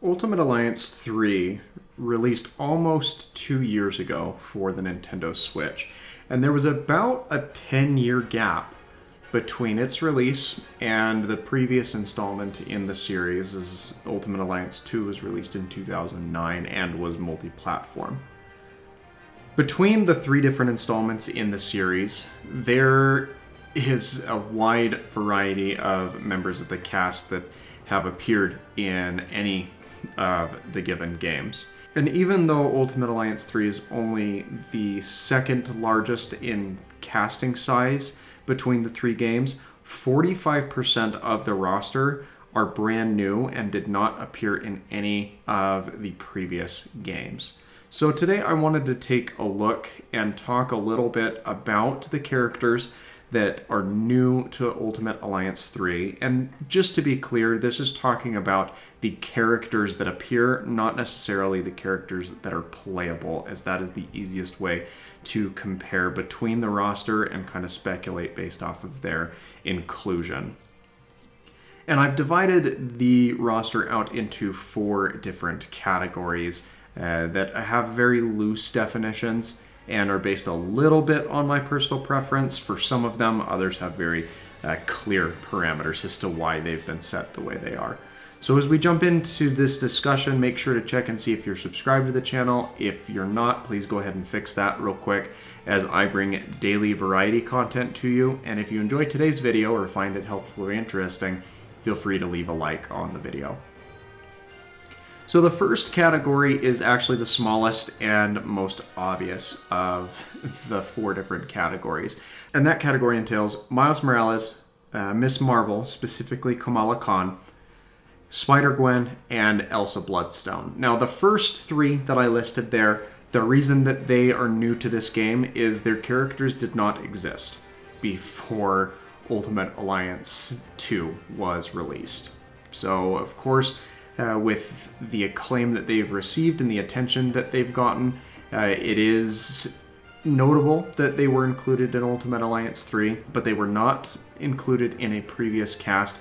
Ultimate Alliance 3 released almost 2 years ago for the Nintendo Switch, and there was about a 10-year gap between its release and the previous installment in the series, as Ultimate Alliance 2 was released in 2009 and was multi-platform. Between the 3 different installments in the series, there is a wide variety of members of the cast that have appeared in any of the given games. And even though Ultimate Alliance 3 is only the second largest in casting size between the 3 games, 45% of the roster are brand new and did not appear in any of the previous games. So today I wanted to take a look and talk a little bit about the characters that are new to Ultimate Alliance 3. And just to be clear, this is talking about the characters that appear, not necessarily the characters that are playable, as that is the easiest way to compare between the roster and kind of speculate based off of their inclusion. And I've divided the roster out into 4 different categories that have very loose definitions and are based a little bit on my personal preference. For some of them, others have very clear parameters as to why they've been set the way they are. So as we jump into this discussion, make sure to check and see if you're subscribed to the channel. If you're not, please go ahead and fix that real quick, as I bring daily variety content to you. And if you enjoyed today's video or find it helpful or interesting, feel free to leave a like on the video. So the first category is actually the smallest and most obvious of the 4 different categories. And that category entails Miles Morales, Miss Marvel, specifically Kamala Khan, Spider-Gwen, and Elsa Bloodstone. Now the first 3 that I listed there, the reason that they are new to this game is their characters did not exist before Ultimate Alliance 2 was released. So of course, with the acclaim that they've received and the attention that they've gotten, it is notable that they were included in Ultimate Alliance 3, but they were not included in a previous cast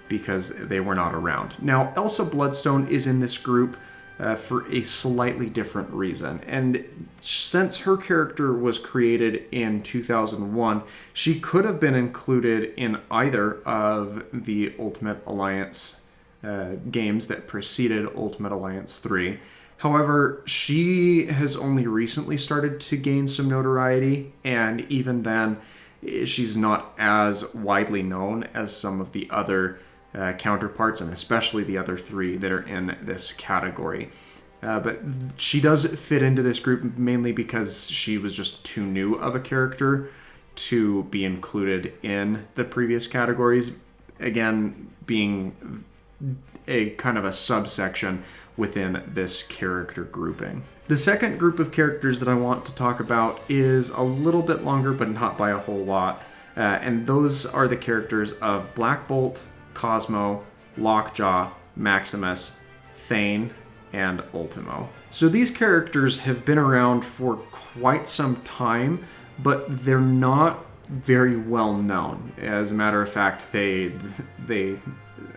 because they were not around. Now, Elsa Bloodstone is in this group for a slightly different reason. And since her character was created in 2001, she could have been included in either of the Ultimate Alliance games that preceded Ultimate Alliance 3. However, she has only recently started to gain some notoriety, and even then, she's not as widely known as some of the other counterparts, and especially the other 3 that are in this category. But she does fit into this group mainly because she was just too new of a character to be included in the previous categories. Again, being a kind of a subsection within this character grouping. The second group of characters that I want to talk about is a little bit longer, but not by a whole lot. And those are the characters of Black Bolt, Cosmo, Lockjaw, Maximus, Thane, and Ultimo. So these characters have been around for quite some time, but they're not very well known. As a matter of fact, they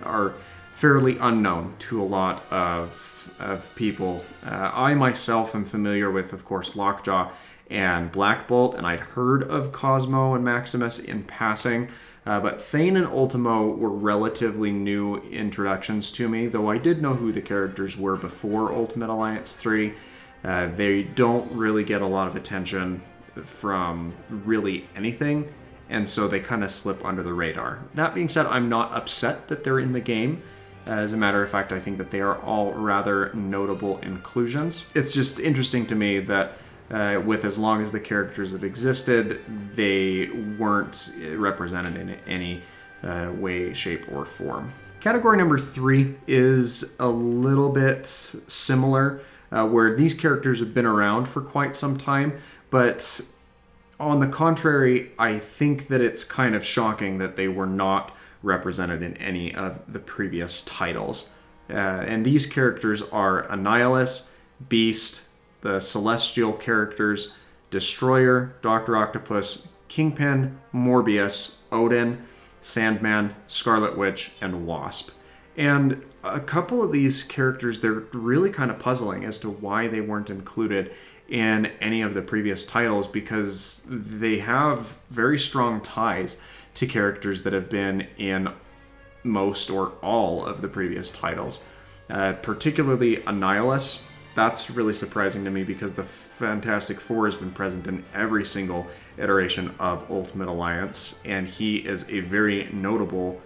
are fairly unknown to a lot of people. I myself am familiar with, of course, Lockjaw and Black Bolt, and I'd heard of Cosmo and Maximus in passing, but Thane and Ultimo were relatively new introductions to me, though I did know who the characters were before Ultimate Alliance 3. They don't really get a lot of attention from really anything, and so they kind of slip under the radar. That being said, I'm not upset that they're in the game. As a matter of fact, I think that they are all rather notable inclusions. It's just interesting to me that with as long as the characters have existed, they weren't represented in any way, shape, or form. Category number 3 is a little bit similar, where these characters have been around for quite some time, but on the contrary, I think that it's kind of shocking that they were not represented in any of the previous titles. And these characters are Annihilus, Beast, the Celestial characters, Destroyer, Dr. Octopus, Kingpin, Morbius, Odin, Sandman, Scarlet Witch, and Wasp. And a couple of these characters, they're really kind of puzzling as to why they weren't included in any of the previous titles, because they have very strong ties to characters that have been in most or all of the previous titles. Particularly Annihilus. That's really surprising to me because the Fantastic Four has been present in every single iteration of Ultimate Alliance, and he is a very notable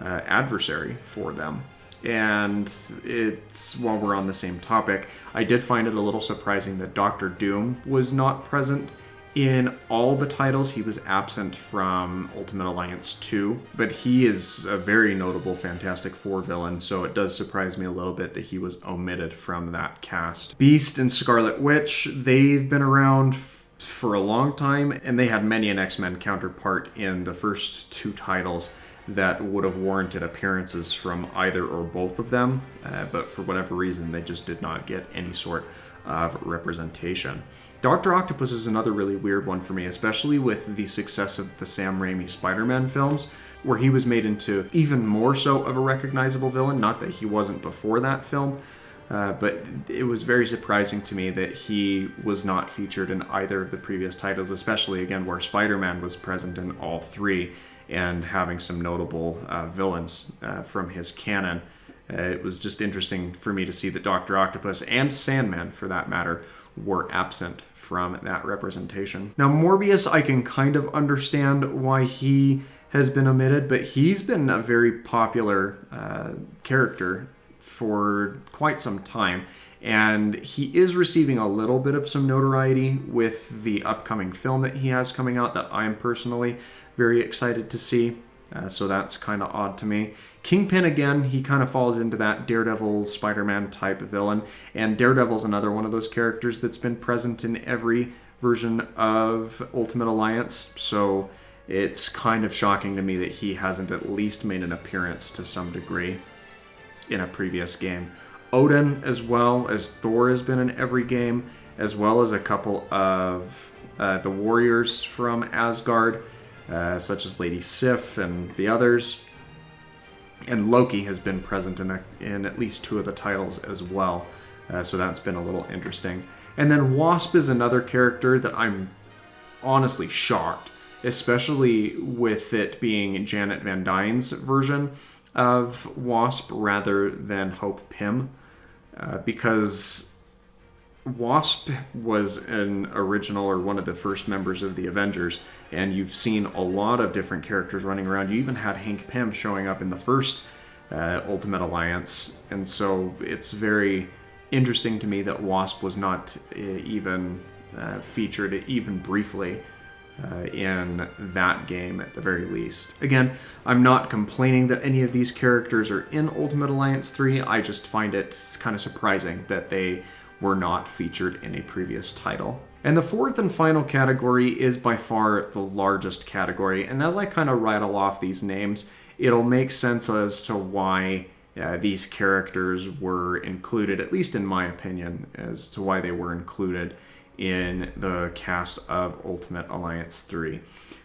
adversary for them. And it's, while we're on the same topic, I did find it a little surprising that Doctor Doom was not present in all the titles. He was absent from Ultimate Alliance 2, but he is a very notable Fantastic Four villain, so it does surprise me a little bit that he was omitted from that cast. Beast and Scarlet Witch, they've been around for a long time, and they had many an X-Men counterpart in the first two titles that would have warranted appearances from either or both of them, but for whatever reason, they just did not get any sort of representation. Dr. Octopus is another really weird one for me, especially with the success of the Sam Raimi Spider-Man films, where he was made into even more so of a recognizable villain. Not that he wasn't before that film, but it was very surprising to me that he was not featured in either of the previous titles, especially, again, where Spider-Man was present in all three and having some notable villains from his canon. It was just interesting for me to see that Dr. Octopus, and Sandman for that matter, were absent from that representation. Now, Morbius, I can kind of understand why he has been omitted, but he's been a very popular character for quite some time, and he is receiving a little bit of some notoriety with the upcoming film that he has coming out that I'm personally very excited to see. So that's kind of odd to me. Kingpin, again, he kind of falls into that Daredevil, Spider-Man type villain. And Daredevil's another one of those characters that's been present in every version of Ultimate Alliance. So it's kind of shocking to me that he hasn't at least made an appearance to some degree in a previous game. Odin, as well as Thor, has been in every game, as well as a couple of the warriors from Asgard, such as Lady Sif and the others. And Loki has been present in at least two of the titles as well. So that's been a little interesting. And then Wasp is another character that I'm honestly shocked, especially with it being Janet Van Dyne's version of Wasp rather than Hope Pym. Because Wasp was an original or one of the first members of the Avengers, and you've seen a lot of different characters running around. You even had Hank Pym showing up in the first Ultimate Alliance, and so it's very interesting to me that Wasp was not even featured even briefly in that game at the very least. Again, I'm not complaining that any of these characters are in Ultimate Alliance 3, I just find it kind of surprising that they were not featured in a previous title. And the fourth and final category is by far the largest category, and as I kind of rattle off these names, it'll make sense as to why these characters were included, at least in my opinion, as to why they were included in the cast of Ultimate Alliance 3.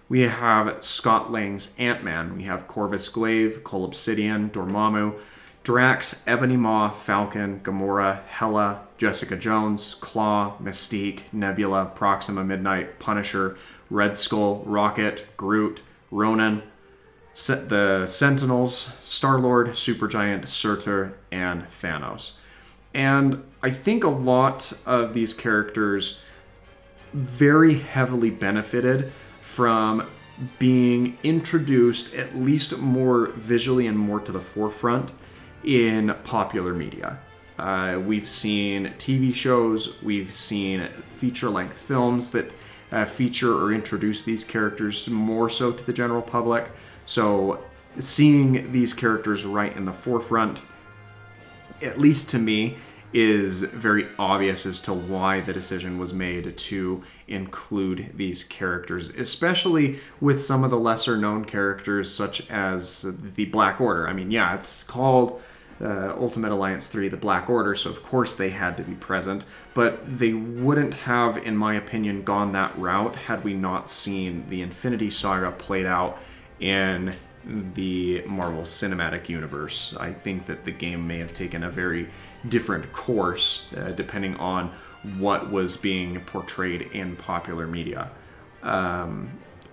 We have Scott Lang's Ant-Man, we have Corvus Glaive, Cole Obsidian, Dormammu, Drax, Ebony Maw, Falcon, Gamora, Hela, Jessica Jones, Claw, Mystique, Nebula, Proxima Midnight, Punisher, Red Skull, Rocket, Groot, Ronan, the Sentinels, Star-Lord, Supergiant, Surtur, and Thanos. And I think a lot of these characters very heavily benefited from being introduced at least more visually and more to the forefront in popular media. We've seen TV shows, we've seen feature-length films that feature or introduce these characters more so to the general public. So seeing these characters right in the forefront, at least to me, is very obvious as to why the decision was made to include these characters, especially with some of the lesser known characters such as the Black Order. I mean, yeah, it's called Ultimate Alliance 3, the Black Order, so of course they had to be present, but they wouldn't have, in my opinion, gone that route had we not seen the Infinity Saga played out in the Marvel Cinematic Universe. I think that the game may have taken a very different course depending on what was being portrayed in popular media.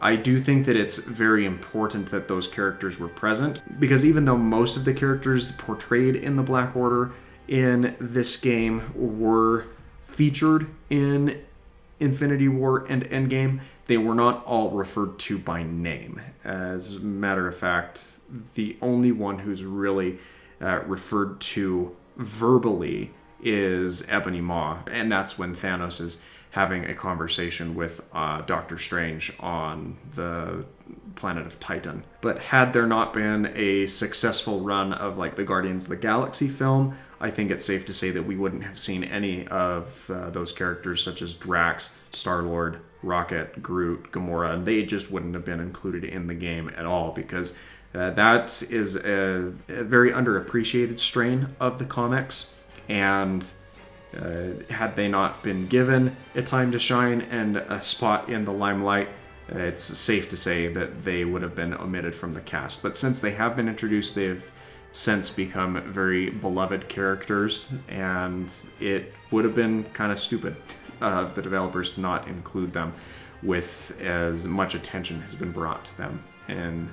I do think that it's very important that those characters were present, because even though most of the characters portrayed in the Black Order in this game were featured in Infinity War and Endgame, they were not all referred to by name. As a matter of fact, the only one who's really referred to verbally is Ebony Maw, and that's when Thanos is having a conversation with Doctor Strange on the planet of Titan. But had there not been a successful run of like the Guardians of the Galaxy film, I think it's safe to say that we wouldn't have seen any of those characters such as Drax, Star-Lord, Rocket, Groot, Gamora, and they just wouldn't have been included in the game at all, because that is a very underappreciated strain of the comics, and had they not been given a time to shine and a spot in the limelight, it's safe to say that they would have been omitted from the cast. But since they have been introduced, they've since become very beloved characters, and it would have been kind of stupid of the developers to not include them with as much attention has been brought to them in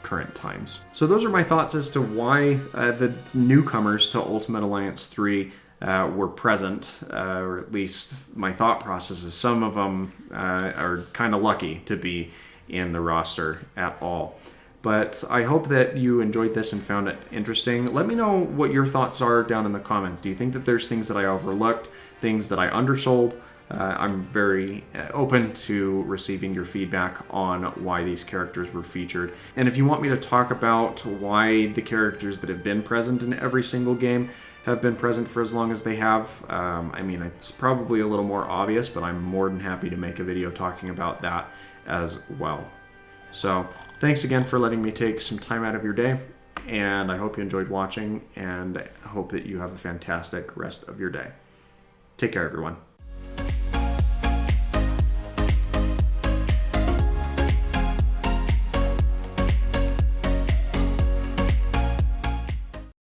current times. So those are my thoughts as to why the newcomers to Ultimate Alliance 3 were present, or at least my thought process is some of them are kind of lucky to be in the roster at all. But I hope that you enjoyed this and found it interesting. Let me know what your thoughts are down in the comments. Do you think that there's things that I overlooked, things that I undersold? I'm very open to receiving your feedback on why these characters were featured. And if you want me to talk about why the characters that have been present in every single game have been present for as long as they have, I mean, it's probably a little more obvious, but I'm more than happy to make a video talking about that as well. So thanks again for letting me take some time out of your day, and I hope you enjoyed watching, and I hope that you have a fantastic rest of your day. Take care, everyone.